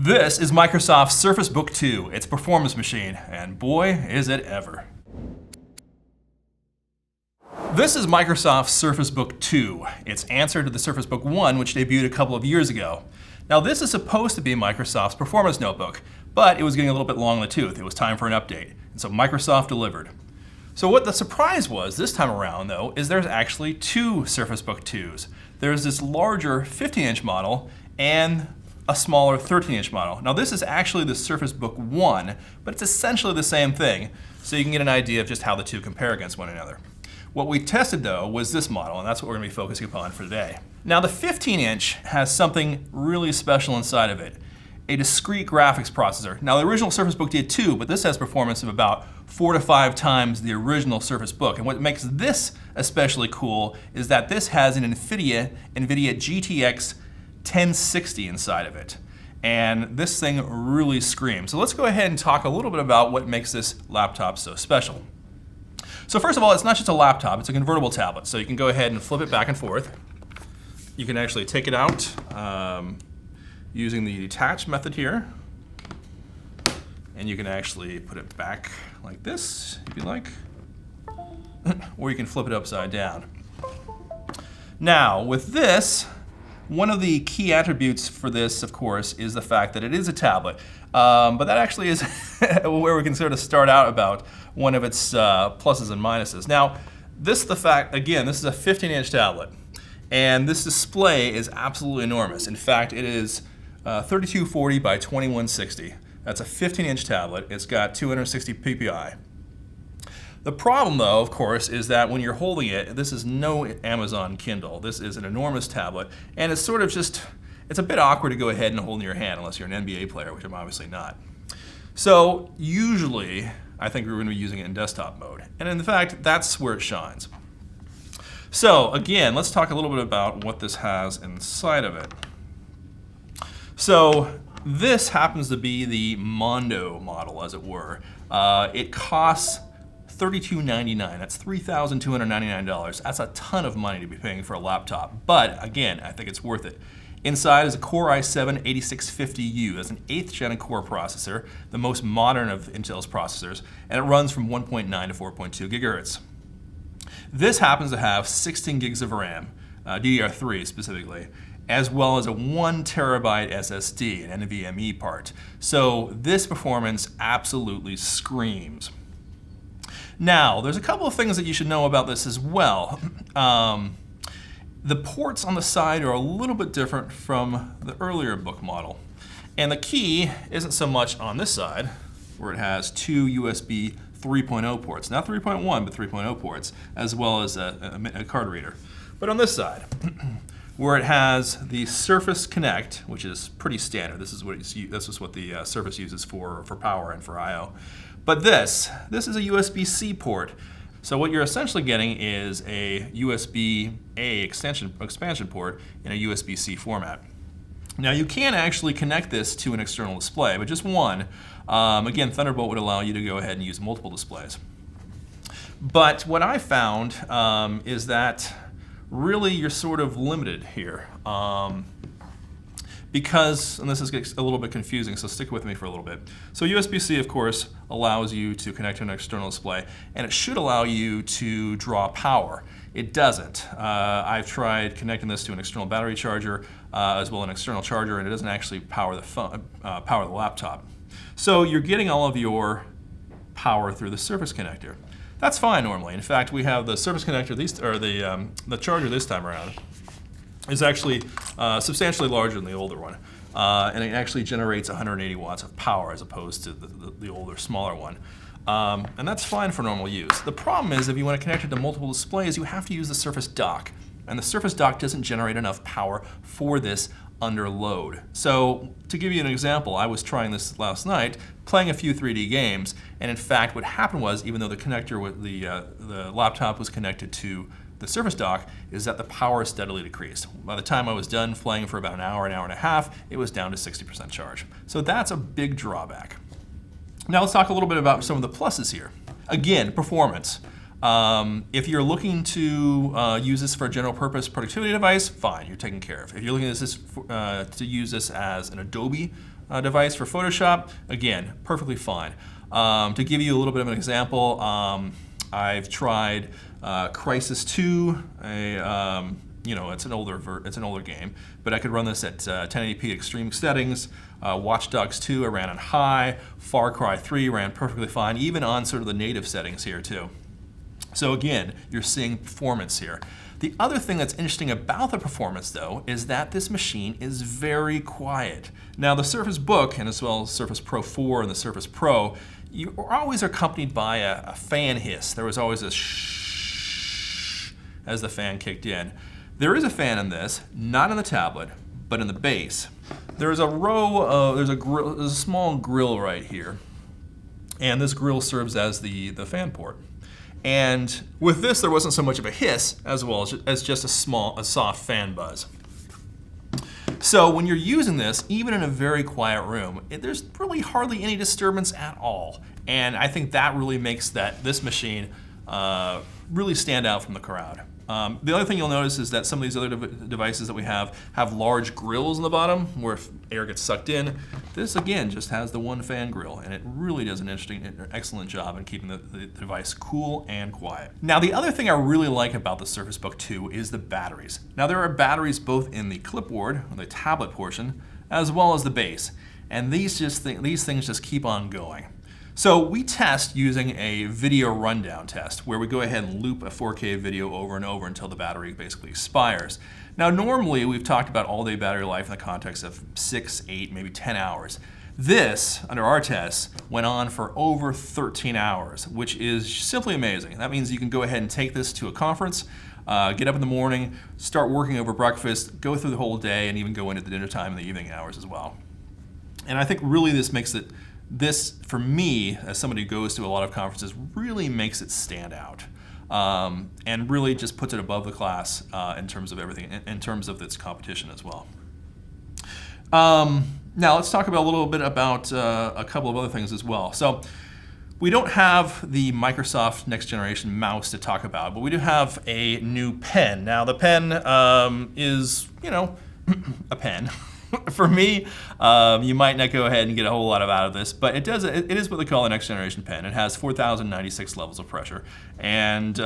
This is Microsoft's Surface Book 2, its performance machine, and boy, is it ever. This is Microsoft's Surface Book 2, its answer to the Surface Book 1, which debuted a couple of years ago. Now this is supposed to be Microsoft's performance notebook, but it was getting a little bit long in the tooth. It was time for an update, and so Microsoft delivered. So what the surprise was this time around, though, is there's actually two Surface Book 2s. There's this larger 15-inch model and a smaller 13-inch model. Now this is actually the Surface Book 1, but it's essentially the same thing, so you can get an idea of just how the two compare against one another. What we tested, though, was this model, and that's what we're going to be focusing upon for today. Now the 15-inch has something really special inside of it, a discrete graphics processor. Now the original Surface Book did too, but this has performance of about 4 to 5 times the original Surface Book. And what makes this especially cool is that this has an NVIDIA GTX 1060 inside of it. And this thing really screams. So let's go ahead and talk a little bit about what makes this laptop so special. So first of all, it's not just a laptop, it's a convertible tablet. So you can go ahead and flip it back and forth. You can actually take it out using the detach method here. And you can actually put it back like this, if you like. Or you can flip it upside down. Now, with this, one of the key attributes for this, of course, is the fact that it is a tablet. But that actually is where we can sort of start out about one of its pluses and minuses. Now, this is a 15-inch tablet. And this display is absolutely enormous. In fact, it is 3240 by 2160. That's a 15-inch tablet. It's got 260 ppi. The problem, though, of course, is that when you're holding it, this is no Amazon Kindle. This is an enormous tablet, and it's sort of just, it's a bit awkward to go ahead and hold in your hand unless you're an NBA player, which I'm obviously not. So usually, I think we're going to be using it in desktop mode. And in fact, that's where it shines. So again, let's talk a little bit about what this has inside of it. So this happens to be the Mondo model, as it were. It costs $32.99. That's $3,299. That's a ton of money to be paying for a laptop. But again, I think it's worth it. Inside is a Core i7-8650U. That's an 8th gen core processor, the most modern of Intel's processors, and it runs from 1.9 to 4.2 gigahertz. This happens to have 16 gigs of RAM, DDR3 specifically, as well as a 1 terabyte SSD, an NVMe part. So this performance absolutely screams. Now, there's a couple of things that you should know about this as well. The ports on the side are a little bit different from the earlier book model. And the key isn't so much on this side, where it has two USB 3.0 ports. Not 3.1, but 3.0 ports, as well as a card reader. But on this side, where it has the Surface Connect, which is pretty standard. This is what the Surface uses for power and for I/O. But this is a USB-C port. So what you're essentially getting is a USB-A expansion port in a USB-C format. Now you can actually connect this to an external display, but just one. Again, Thunderbolt would allow you to go ahead and use multiple displays. But what I found is that really you're sort of limited here. Because, and this gets a little bit confusing, so stick with me for a little bit. So USB-C, of course, allows you to connect to an external display, and it should allow you to draw power. It doesn't. I've tried connecting this to an external battery charger, as well as an external charger, and it doesn't actually power the phone, power the laptop. So you're getting all of your power through the Surface connector. That's fine normally. In fact, we have the Surface connector, the charger this time around is actually substantially larger than the older one. And it actually generates 180 watts of power as opposed to the older, smaller one. And that's fine for normal use. The problem is if you want to connect it to multiple displays, you have to use the Surface dock. And the Surface dock doesn't generate enough power for this under load. So to give you an example, I was trying this last night, playing a few 3D games, and in fact what happened was, even though the connector with the laptop was connected to the Surface dock, is that the power steadily decreased. By the time I was done playing for about an hour and a half, it was down to 60% charge. So that's a big drawback. Now let's talk a little bit about some of the pluses here. Again, performance. If you're looking to use this for a general purpose productivity device, fine, you're taken care of. If you're looking at this to use this as an Adobe device for Photoshop, again, perfectly fine. To give you a little bit of an example, I've tried Crysis 2, it's an older game, but I could run this at 1080p extreme settings. Watch Dogs 2 I ran on high. Far Cry 3 ran perfectly fine, even on sort of the native settings here too. So again, you're seeing performance here. The other thing that's interesting about the performance though is that this machine is very quiet. Now the Surface Book, and as well as Surface Pro 4 and the Surface Pro, you are always accompanied by a fan hiss. There was always a shh as the fan kicked in. There is a fan in this, not in the tablet, but in the base. There's a small grill right here, and this grill serves as the fan port. And with this, there wasn't so much of a hiss as well as just a soft fan buzz. So when you're using this, even in a very quiet room, there's really hardly any disturbance at all. And I think that really makes this machine really stand out from the crowd. The other thing you'll notice is that some of these other devices that we have large grills on the bottom where if air gets sucked in. This again just has the one fan grill, and it really does an excellent job in keeping the device cool and quiet. Now the other thing I really like about the Surface Book 2 is the batteries. Now there are batteries both in the clipboard, or the tablet portion, as well as the base, and these things just keep on going. So we test using a video rundown test where we go ahead and loop a 4K video over and over until the battery basically expires. Now normally we've talked about all-day battery life in the context of 6, 8, maybe 10 hours. This, under our tests, went on for over 13 hours, which is simply amazing. That means you can go ahead and take this to a conference, get up in the morning, start working over breakfast, go through the whole day, and even go into the dinner time and the evening hours as well. And I think really this, for me, as somebody who goes to a lot of conferences, really makes it stand out. And really just puts it above the class in terms of everything, in terms of its competition as well. Now let's talk about a little bit about a couple of other things as well. So we don't have the Microsoft next generation mouse to talk about, but we do have a new pen. Now the pen is, a pen. For me, you might not go ahead and get a whole lot out of this, but it is what they call a next generation pen. It has 4,096 levels of pressure, and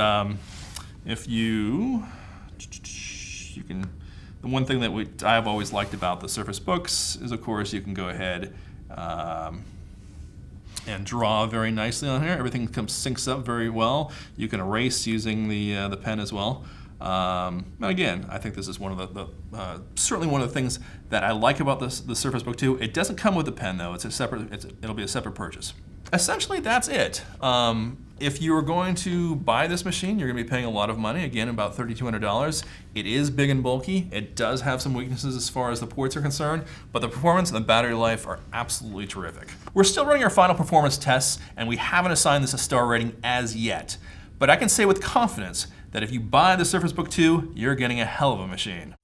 if you can, the one thing that I have always liked about the Surface Books is, of course, you can go ahead and draw very nicely on here. Everything syncs up very well. You can erase using the pen as well. Again, I think this is one of certainly one of the things that I like about the Surface Book 2. It doesn't come with the pen though. It'll be a separate purchase. Essentially, that's it. If you're going to buy this machine, you're going to be paying a lot of money. Again, about $3,200. It is big and bulky. It does have some weaknesses as far as the ports are concerned, but the performance and the battery life are absolutely terrific. We're still running our final performance tests, and we haven't assigned this a star rating as yet. But I can say with confidence that if you buy the Surface Book 2, you're getting a hell of a machine.